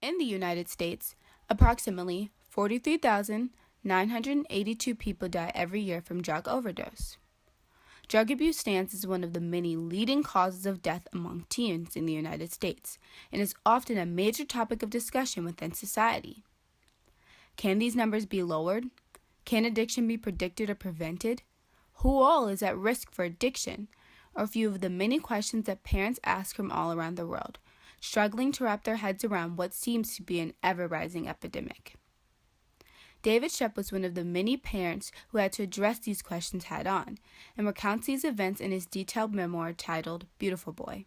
In the United States, approximately 43,982 people die every year from drug overdose. Drug abuse stands as one of the many leading causes of death among teens in the United States and is often a major topic of discussion within society. Can these numbers be lowered? Can addiction be predicted or prevented? Who all is at risk for addiction? Are a few of the many questions that parents ask from all around the world, struggling to wrap their heads around what seems to be an ever-rising epidemic. David Shep was one of the many parents who had to address these questions head-on, and recounts these events in his detailed memoir titled Beautiful Boy.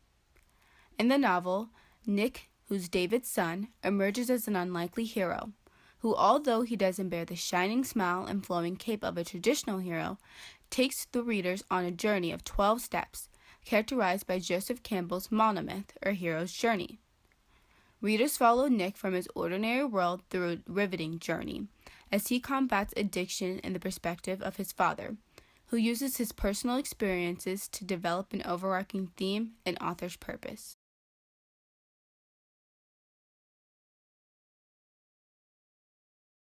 In the novel, Nick, who's David's son, emerges as an unlikely hero, who, although he doesn't bear the shining smile and flowing cape of a traditional hero, takes the readers on a journey of 12 steps, characterized by Joseph Campbell's monomyth, or hero's journey. Readers follow Nick from his ordinary world through a riveting journey, as he combats addiction in the perspective of his father, who uses his personal experiences to develop an overarching theme and author's purpose.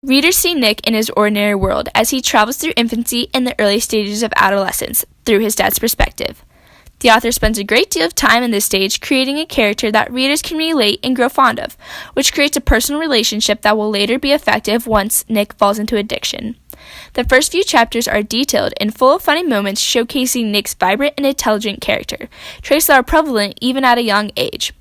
Readers see Nick in his ordinary world as he travels through infancy and the early stages of adolescence through his dad's perspective. The author spends a great deal of time in this stage creating a character that readers can relate and grow fond of, which creates a personal relationship that will later be effective once Nick falls into addiction. The first few chapters are detailed and full of funny moments showcasing Nick's vibrant and intelligent character, traits that are prevalent even at a young age.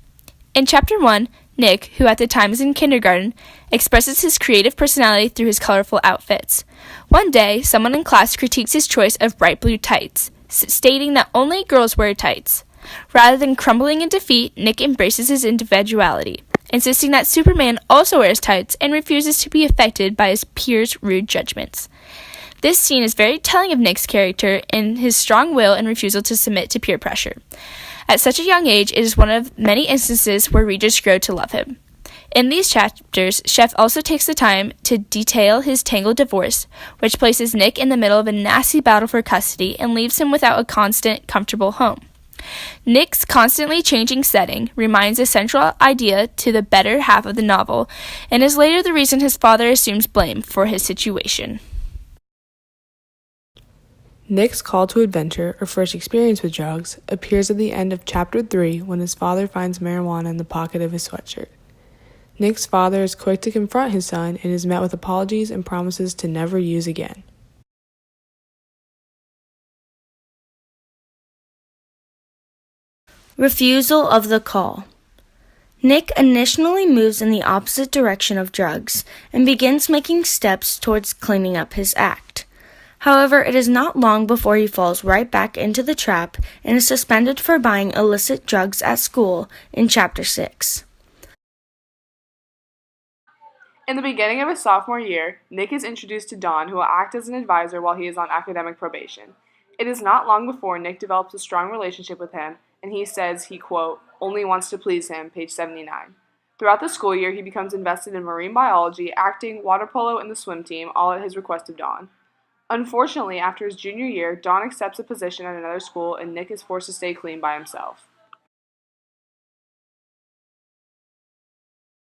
In Chapter 1, Nick, who at the time is in kindergarten, expresses his creative personality through his colorful outfits. One day, someone in class critiques his choice of bright blue tights, stating that only girls wear tights. Rather than crumbling in defeat, Nick embraces his individuality, insisting that Superman also wears tights and refuses to be affected by his peers' rude judgments. This scene is very telling of Nick's character and his strong will and refusal to submit to peer pressure. At such a young age, it is one of many instances where readers grow to love him. In these chapters, Shep also takes the time to detail his tangled divorce, which places Nick in the middle of a nasty battle for custody and leaves him without a constant, comfortable home. Nick's constantly changing setting reminds a central idea to the better half of the novel, and is later the reason his father assumes blame for his situation. Nick's call to adventure, or first experience with drugs, appears at the end of Chapter 3 when his father finds marijuana in the pocket of his sweatshirt. Nick's father is quick to confront his son and is met with apologies and promises to never use again. Refusal of the call. Nick initially moves in the opposite direction of drugs and begins making steps towards cleaning up his act. However, it is not long before he falls right back into the trap and is suspended for buying illicit drugs at school in Chapter 6. In the beginning of his sophomore year, Nick is introduced to Dawn, who will act as an advisor while he is on academic probation. It is not long before Nick develops a strong relationship with him, and he says he, quote, only wants to please him, page 79. Throughout the school year, he becomes invested in marine biology, acting, water polo, and the swim team, all at his request of Dawn. Unfortunately, after his junior year, Dawn accepts a position at another school, and Nick is forced to stay clean by himself.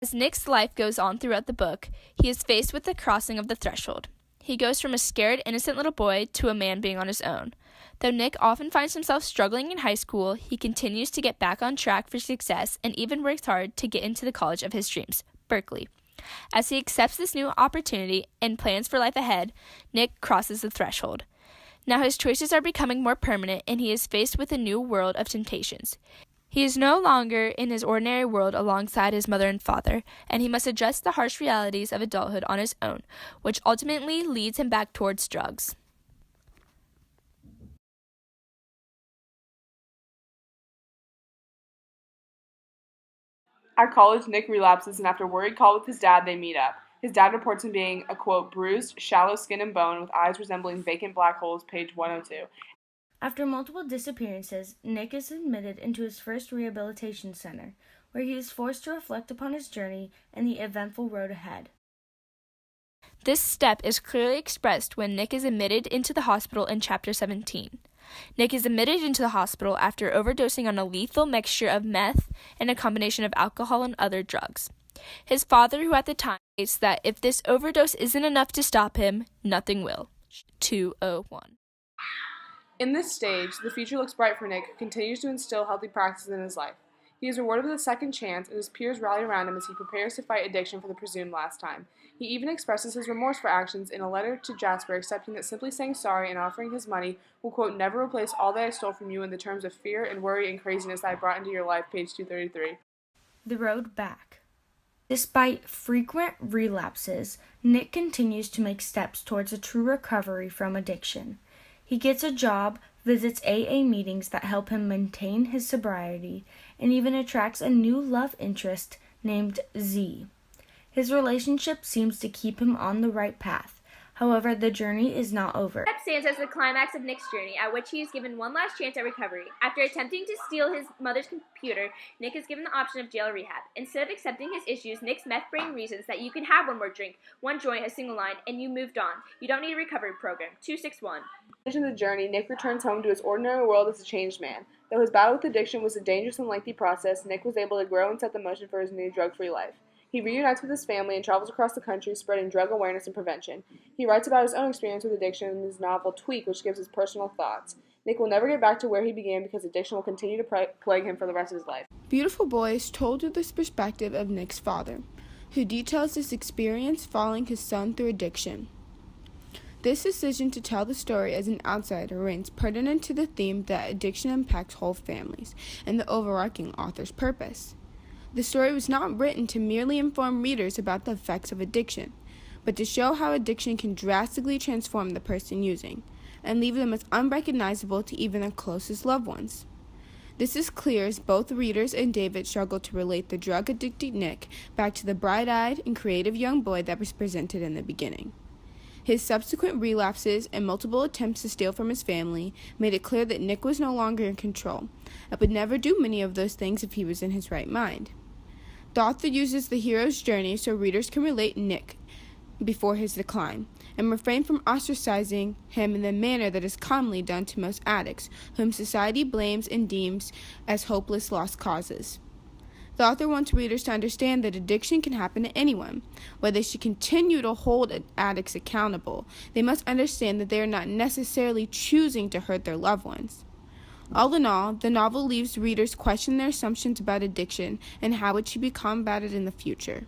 As Nick's life goes on throughout the book, he is faced with the crossing of the threshold. He goes from a scared, innocent little boy to a man being on his own. Though Nick often finds himself struggling in high school, he continues to get back on track for success and even works hard to get into the college of his dreams, Berkeley. As he accepts this new opportunity and plans for life ahead, Nick crosses the threshold. Now his choices are becoming more permanent, and he is faced with a new world of temptations. He is no longer in his ordinary world alongside his mother and father, and he must adjust the harsh realities of adulthood on his own, which ultimately leads him back towards drugs. At college, Nick relapses, and after a worried call with his dad, they meet up. His dad reports him being a, quote, bruised, shallow skin and bone with eyes resembling vacant black holes, page 102. After multiple disappearances, Nick is admitted into his first rehabilitation center, where he is forced to reflect upon his journey and the eventful road ahead. This step is clearly expressed when Nick is admitted into the hospital in Chapter 17. Nick is admitted into the hospital after overdosing on a lethal mixture of meth and a combination of alcohol and other drugs. His father, who at the time states that if this overdose isn't enough to stop him, nothing will. 201. In this stage, the future looks bright for Nick, who continues to instill healthy practices in his life. He is rewarded with a second chance, and his peers rally around him as he prepares to fight addiction for the presumed last time. He even expresses his remorse for actions in a letter to Jasper, accepting that simply saying sorry and offering his money will, quote, never replace all that I stole from you in the terms of fear and worry and craziness that I brought into your life, page 233. The road back. Despite frequent relapses, Nick continues to make steps towards a true recovery from addiction. He gets a job, visits AA meetings that help him maintain his sobriety, and even attracts a new love interest named Z. His relationship seems to keep him on the right path. However, the journey is not over. Step stands as the climax of Nick's journey, at which he is given one last chance at recovery. After attempting to steal his mother's computer, Nick is given the option of jail or rehab. Instead of accepting his issues, Nick's meth brain reasons that you can have one more drink, one joint, a single line, and you moved on. You don't need a recovery program. 261. At the end of the journey, Nick returns home to his ordinary world as a changed man. Though his battle with addiction was a dangerous and lengthy process, Nick was able to grow and set the motion for his new drug-free life. He reunites with his family and travels across the country spreading drug awareness and prevention. He writes about his own experience with addiction in his novel Tweak, which gives his personal thoughts. Nick will never get back to where he began because addiction will continue to plague him for the rest of his life. Beautiful Boy is told through the perspective of Nick's father, who details his experience following his son through addiction. This decision to tell the story as an outsider remains pertinent to the theme that addiction impacts whole families and the overarching author's purpose. The story was not written to merely inform readers about the effects of addiction, but to show how addiction can drastically transform the person using, and leave them as unrecognizable to even their closest loved ones. This is clear as both readers and David struggle to relate the drug-addicted Nick back to the bright-eyed and creative young boy that was presented in the beginning. His subsequent relapses and multiple attempts to steal from his family made it clear that Nick was no longer in control, and would never do many of those things if he was in his right mind. The author uses the hero's journey so readers can relate Nick before his decline, and refrain from ostracizing him in the manner that is commonly done to most addicts, whom society blames and deems as hopeless lost causes. The author wants readers to understand that addiction can happen to anyone. While they should continue to hold addicts accountable, they must understand that they are not necessarily choosing to hurt their loved ones. All in all, the novel leaves readers question their assumptions about addiction and how it should be combated in the future.